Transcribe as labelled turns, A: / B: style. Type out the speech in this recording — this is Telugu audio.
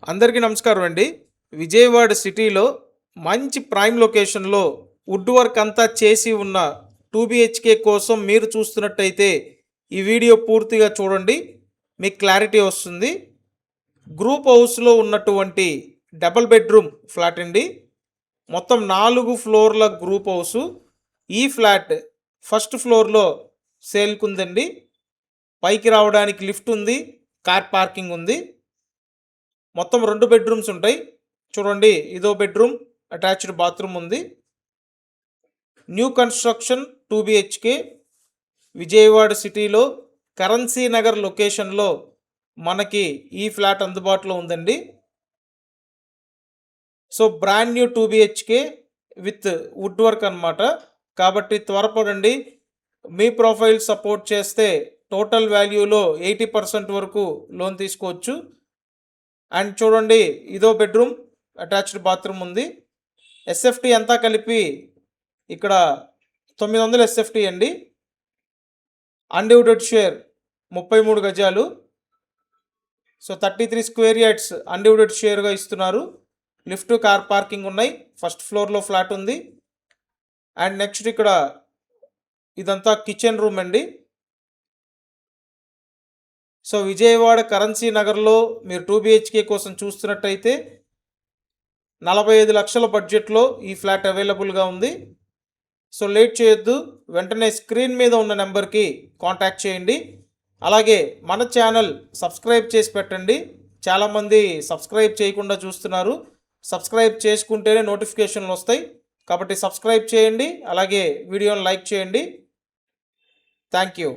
A: అందరికీ నమస్కారం అండి. విజయవాడ సిటీలో మంచి ప్రైమ్ లొకేషన్‌లో వుడ్ వర్క్ అంతా చేసి ఉన్న 2 బీహెచ్‌కే కోసం మీరు చూస్తున్నట్టయితే ఈ వీడియో పూర్తిగా చూడండి. మీకు క్లారిటీ వస్తుంది. గ్రూప్ హౌస్‌లో ఉన్నటువంటి డబుల్ బెడ్‌రూమ్ ఫ్లాట్ అండి. మొత్తం 4 ఫ్లోర్ల గ్రూప్ హౌసు. ఈ ఫ్లాట్ ఫస్ట్ ఫ్లోర్‌లో సేల్‌కుందండి. పైకి రావడానికి లిఫ్ట్ ఉంది. కార్ పార్కింగ్ ఉంది. మొత్తం 2 బెడ్‌రూమ్స్ ఉంటాయి. చూడండి, ఇదో బెడ్‌రూమ్, అటాచ్డ్ బాత్రూమ్ ఉంది. న్యూ కన్‌స్ట్రక్షన్ 2 బీహెచ్‌కే విజయవాడ సిటీలో కరెన్సీ నగర్ లొకేషన్‌లో మనకి ఈ ఫ్లాట్ అందుబాటులో ఉందండి. So, brand new 2 BHK with wood work అనమాట. కాబట్టి త్వరపడండి. మీ ప్రొఫైల్ సపోర్ట్ చేస్తే టోటల్ వాల్యూలో 80% వరకు లోన్ తీసుకోవచ్చు. అండ్ చూడండి, ఇదో బెడ్రూమ్, అటాచ్డ్ బాత్రూమ్ ఉంది. ఎస్ఎఫ్టీ అంతా కలిపి ఇక్కడ 900 ఎస్ఎఫ్టీ అండి. అన్డివైడెడ్ షేర్ 33 గజాలు. సో 33 స్క్వేర్ యార్డ్స్ అన్డివైడెడ్ షేర్గా ఇస్తున్నారు. లిఫ్ట్, కార్ పార్కింగ్ ఉన్నాయి. ఫస్ట్ ఫ్లోర్లో ఫ్లాట్ ఉంది. అండ్ నెక్స్ట్ ఇక్కడ ఇదంతా కిచెన్ రూమ్ అండి. సో విజయవాడ కరెన్సీ నగర్లో మీరు 2 బీహెచ్కే కోసం చూస్తున్నట్టయితే 45 లక్షల బడ్జెట్లో ఈ ఫ్లాట్ అవైలబుల్గా ఉంది. సో లేట్ చేయొద్దు, వెంటనే స్క్రీన్ మీద ఉన్న నెంబర్కి కాంటాక్ట్ చేయండి. అలాగే మన ఛానల్ సబ్స్క్రైబ్ చేసి పెట్టండి. చాలామంది సబ్స్క్రైబ్ చేయకుండా చూస్తున్నారు. సబ్స్క్రైబ్ చేసుకుంటేనే నోటిఫికేషన్లు వస్తాయి. కాబట్టి సబ్స్క్రైబ్ చేయండి. అలాగే వీడియోని లైక్ చేయండి. Thank you.